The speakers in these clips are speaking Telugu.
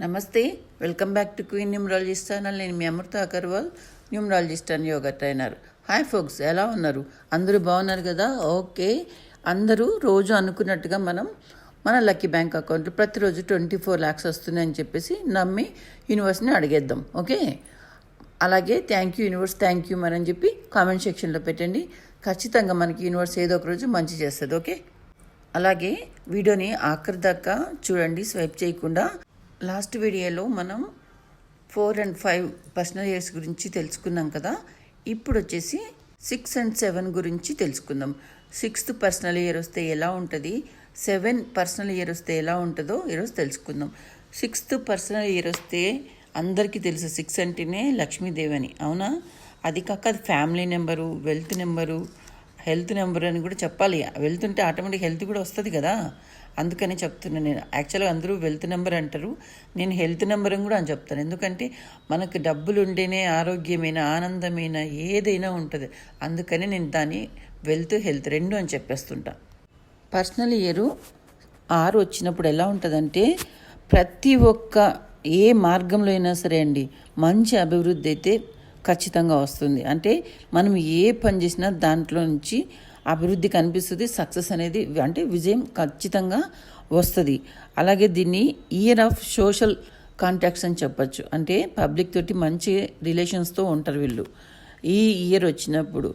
నమస్తే, welcome back to queen numerologist channel. నేను మీ Amrita Agarwal, numerologist and yoga trainer. Hi folks, ఎలా ఉన్నారు? అందరూ బాగున్నారు కదా? ఓకే, అందరూ రోజు అనుకున్నట్టుగా మన లక్కీ బ్యాంక్ అకౌంట్లో ప్రతిరోజు 24 lakhs వస్తున్నాయని చెప్పేసి నమ్మి యూనివర్స్ని అడిగేద్దాం. ఓకే, అలాగే thank you universe, thank you అని చెప్పి కామెంట్ సెక్షన్లో పెట్టండి. ఖచ్చితంగా మనకి యూనివర్స్ ఏదో ఒక రోజు మంచి చేస్తుంది. ఓకే, అలాగే వీడియోని ఆఖరి దాకా చూడండి, స్వైప్ చేయకుండా. లాస్ట్ వీడియోలో మనం 4 and 5 పర్సనల్ ఇయర్స్ గురించి తెలుసుకున్నాం కదా. ఇప్పుడు వచ్చేసి 6 and 7 గురించి తెలుసుకుందాం. 6th పర్సనల్ ఇయర్ వస్తే ఎలా ఉంటుంది, 7 పర్సనల్ ఇయర్ వస్తే ఎలా ఉంటుందో ఈరోజు తెలుసుకుందాం. 6th పర్సనల్ ఇయర్ వస్తే అందరికీ తెలుసు 6 అంటేనే లక్ష్మీదేవి అని, అవునా? అది కాక అది family number, wealth number, health number అని కూడా చెప్పాలి. వెళ్తుంటే ఆటోమేటిక్ హెల్త్ కూడా వస్తుంది కదా, అందుకని చెప్తున్నాను. నేను యాక్చువల్గా అందరూ వెల్త్ నెంబర్ అంటారు, నేను హెల్త్ నెంబర్ అని కూడా అని చెప్తాను. ఎందుకంటే మనకు డబ్బులు ఉంటేనే ఆరోగ్యమైన, ఆనందమైన ఏదైనా ఉంటుంది. అందుకని నేను దాన్ని వెల్త్, హెల్త్ రెండు అని చెప్పేస్తుంటా. పర్సనల్ ఇయర్ 6 వచ్చినప్పుడు ఎలా ఉంటుందంటే ప్రతి ఒక్క ఏ మార్గంలో అయినా సరే అండి మంచి అభివృద్ధి అయితే ఖచ్చితంగా వస్తుంది. అంటే మనం ఏ పని చేసినా దాంట్లో నుంచి అభివృద్ధి కనిపిస్తుంది, సక్సెస్ అనేది అంటే విజయం ఖచ్చితంగా వస్తుంది. అలాగే దీన్ని ఇయర్ ఆఫ్ సోషల్ కాంటాక్ట్స్ అని చెప్పచ్చు. అంటే పబ్లిక్ తోటి మంచి రిలేషన్స్తో ఉంటారు వీళ్ళు. ఈ ఇయర్ వచ్చినప్పుడు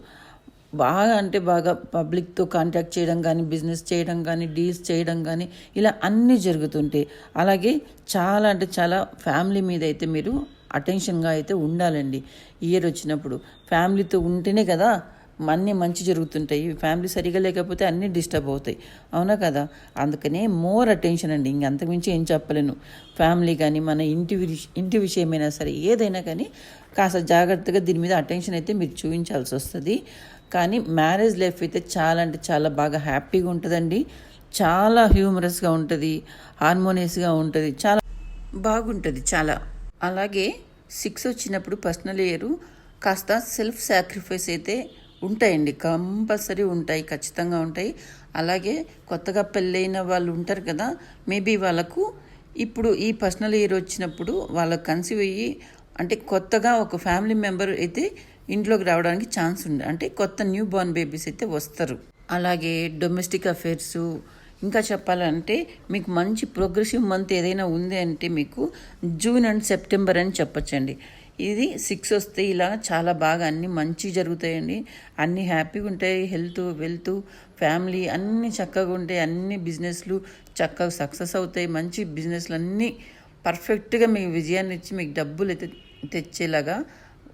బాగా పబ్లిక్తో కాంటాక్ట్ చేయడం కానీ, బిజినెస్ చేయడం కానీ, డీల్స్ చేయడం కానీ ఇలా అన్నీ జరుగుతుంటాయి. అలాగే చాలా ఫ్యామిలీ మీద అయితే మీరు అటెన్షన్గా అయితే ఉండాలండి. ఇయర్ వచ్చినప్పుడు ఫ్యామిలీతో ఉంటేనే కదా అన్నీ మంచి జరుగుతుంటాయి. ఫ్యామిలీ సరిగా లేకపోతే అన్నీ డిస్టర్బ్ అవుతాయి, అవునా కదా? అందుకనే మోర్ అటెన్షన్ అండి, ఇంకంతకుమించి ఏం చెప్పలేను. ఫ్యామిలీ కానీ మన ఇంటి విషయమైనా సరే ఏదైనా కానీ కాస్త జాగ్రత్తగా దీని మీద అటెన్షన్ అయితే మీరు చూపించాల్సి వస్తుంది. కానీ మ్యారేజ్ లైఫ్ అయితే చాలా బాగా హ్యాపీగా ఉంటుందండి. చాలా హ్యూమరస్గా ఉంటుంది, హార్మోనియస్గా ఉంటుంది, చాలా బాగుంటుంది చాలా. అలాగే 6 వచ్చినప్పుడు పర్సనల్ ఇయర్ కాస్త సెల్ఫ్ సాక్రిఫైస్ అయితే ఉంటాయండి, కంపల్సరీ ఉంటాయి, ఖచ్చితంగా ఉంటాయి. అలాగే కొత్తగా పెళ్ళైన వాళ్ళు ఉంటారు కదా, మేబీ వాళ్ళకు ఇప్పుడు ఈ పర్సనల్ ఇయర్ వచ్చినప్పుడు వాళ్ళకు కన్సీవ్ అయ్యి అంటే కొత్తగా ఒక ఫ్యామిలీ మెంబర్ అయితే ఇంట్లోకి రావడానికి ఛాన్స్ ఉంది. అంటే కొత్త న్యూ బోర్న్ బేబీస్ అయితే వస్తారు. అలాగే డొమెస్టిక్ అఫైర్స్, ఇంకా చెప్పాలంటే మీకు మంచి ప్రోగ్రెసివ్ మంత్ ఏదైనా ఉంది అంటే మీకు జూన్ అండ్ సెప్టెంబర్ అని చెప్పచ్చండి. ఇది 6 వస్తే ఇలా చాలా బాగా అన్నీ మంచి జరుగుతాయండి, అన్నీ హ్యాపీగా ఉంటాయి. హెల్త్, వెల్త్, ఫ్యామిలీ అన్నీ చక్కగా ఉంటాయి. అన్ని బిజినెస్లు చక్కగా సక్సెస్ అవుతాయి. మంచి బిజినెస్లు అన్నీ పర్ఫెక్ట్గా మీకు విజయాన్ని ఇచ్చి మీకు డబ్బులు అయితే తెచ్చేలాగా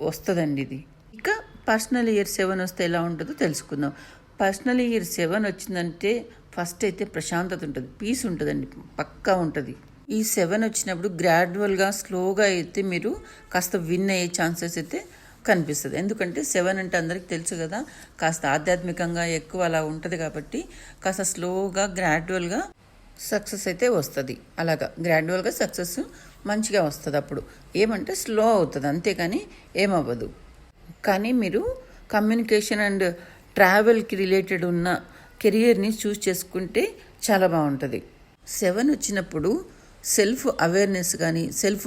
వస్తుందండి ఇది. ఇక పర్సనల్ ఇయర్ 7 వస్తే ఎలా ఉంటుందో తెలుసుకుందాం. పర్సనల్ ఇయర్ 7 వచ్చిందంటే ఫస్ట్ అయితే ప్రశాంతత ఉంటుంది, పీస్ ఉంటుందండి, పక్కా ఉంటుంది. ఈ 7 వచ్చినప్పుడు గ్రాడ్యువల్గా స్లోగా అయితే మీరు కాస్త విన్ అయ్యే ఛాన్సెస్ అయితే కనిపిస్తుంది. ఎందుకంటే 7 అంటే అందరికీ తెలుసు కదా, కాస్త ఆధ్యాత్మికంగా ఎక్కువ అలా ఉంటుంది కాబట్టి కాస్త స్లోగా గ్రాడ్యువల్గా సక్సెస్ అయితే వస్తుంది. అలాగా గ్రాడ్యువల్గా సక్సెస్ మంచిగా వస్తుంది. అప్పుడు ఏమంటే స్లో అవుతుంది, అంతేకాని ఏమవ్వదు. కానీ మీరు కమ్యూనికేషన్ అండ్ ట్రావెల్కి రిలేటెడ్ ఉన్న కెరియర్ని చూస్ చేసుకుంటే చాలా బాగుంటుంది. 7 వచ్చినప్పుడు సెల్ఫ్ అవేర్నెస్ కానీ, సెల్ఫ్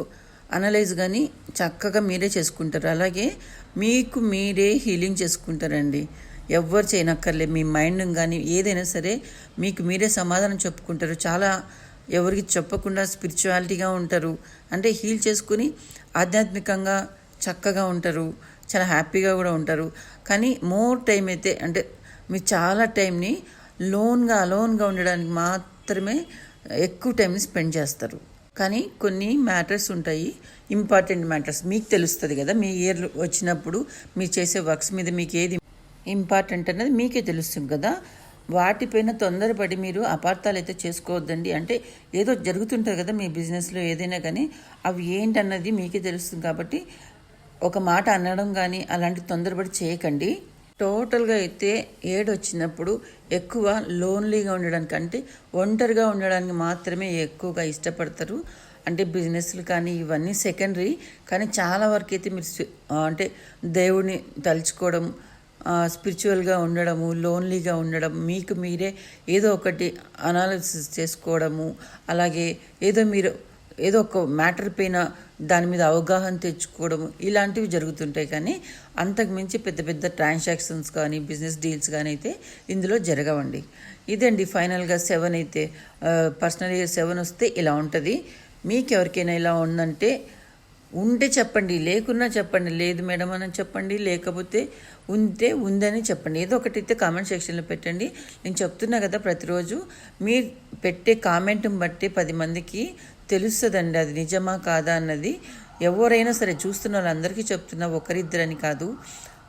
అనలైజ్ కానీ చక్కగా మీరే చేసుకుంటారు. అలాగే మీకు మీరే హీలింగ్ చేసుకుంటారండి, ఎవ్వరు చేయనక్కర్లేదు. మీ మైండ్ కానీ ఏదైనా సరే మీకు మీరే సమాధానం చెప్పుకుంటారు. చాలా ఎవరికి చెప్పకుండా స్పిరిచువాలిటీగా ఉంటారు, అంటే హీల్ చేసుకుని ఆధ్యాత్మికంగా చక్కగా ఉంటారు, చాలా హ్యాపీగా కూడా ఉంటారు. కానీ మోర్ టైం అయితే అంటే మీరు చాలా టైంని అలోన్గా ఉండడానికి మాత్రమే ఎక్కువ టైంని స్పెండ్ చేస్తారు. కానీ కొన్ని మ్యాటర్స్ ఉంటాయి, ఇంపార్టెంట్ మ్యాటర్స్ మీకు తెలుస్తుంది కదా. మీ ఇయర్ వచ్చినప్పుడు మీరు చేసే వర్క్స్ మీద మీకు ఏది ఇంపార్టెంట్ అనేది మీకే తెలుస్తుంది కదా. వాటిపైన తొందరపడి మీరు అపార్థాలు అయితే చేసుకోవద్దండి. అంటే ఏదో జరుగుతుంటుంది కదా మీ బిజినెస్లో ఏదైనా కానీ, అవి ఏంటన్నది మీకే తెలుస్తుంది కాబట్టి ఒక మాట అనడం కానీ అలాంటి తొందరపడి చేయకండి. టోటల్గా అయితే 7 వచ్చినప్పుడు ఎక్కువ లోన్లీగా ఉండడానికి, అంటే ఒంటరిగా ఉండడానికి మాత్రమే ఎక్కువగా ఇష్టపడతారు. అంటే బిజినెస్లు కానీ ఇవన్నీ సెకండరీ, కానీ చాలా వరకు అయితే మీరు అంటే దేవుడిని తలుచుకోవడం, స్పిరిచువల్గా ఉండడము, లోన్లీగా ఉండడం, మీకు మీరే ఏదో ఒకటి అనాలిసిస్ చేసుకోవడము, అలాగే ఏదో మీరు ఏదో ఒక మ్యాటర్ పైన దాని మీద అవగాహన తెచ్చుకోవడం ఇలాంటివి జరుగుతుంటాయి. కానీ అంతకు మించి పెద్ద పెద్ద ట్రాన్సాక్షన్స్ కానీ బిజినెస్ డీల్స్ కానీ అయితే ఇందులో జరగవండి. ఇదండి ఫైనల్గా 7 అయితే పర్సనల్ ఇయర్ 7 వస్తే ఇలా ఉంటుంది. మీకు ఎవరికైనా ఇలా ఉందంటే ఉంటే చెప్పండి, లేకున్నా చెప్పండి, లేదు మేడం అని చెప్పండి, లేకపోతే ఉంటే ఉందని చెప్పండి. ఏదో ఒకటి అయితే కామెంట్ సెక్షన్లో పెట్టండి. నేను చెప్తున్నా కదా, ప్రతిరోజు మీరు పెట్టే కామెంట్ని బట్టి 10 మందికి తెలుస్తుందండి అది నిజమా కాదా అన్నది. ఎవరైనా సరే చూస్తున్న వాళ్ళందరికీ చెప్తున్నా, ఒకరిద్దరని కాదు.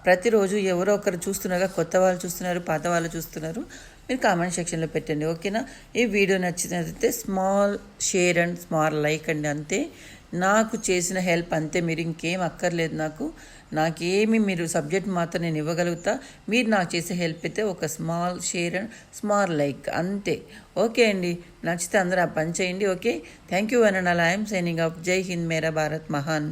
ప్రతిరోజు ఎవరో ఒకరు చూస్తున్నారుగా, కొత్త వాళ్ళు చూస్తున్నారు, పాత వాళ్ళు చూస్తున్నారు. మీరు కామెంట్ సెక్షన్లో పెట్టండి, ఓకేనా? ఈ వీడియో నచ్చినట్లయితే small share and small like అండి, అంతే. నాకు చేసిన హెల్ప్ అంతే, మీరు ఇంకేం అక్కర్లేదు నాకేమి మీరు సబ్జెక్ట్ మాత్రం నేను ఇవ్వగలుగుతా. మీరు నాకు చేసే హెల్ప్ అయితే ఒక small share and small like అంతే. ఓకే అండి, నచ్చితే అందరూ ఆ పని చేయండి. Okay, thank you and all. I'm signing off. జై హింద్, మేరా భారత్ మహాన్.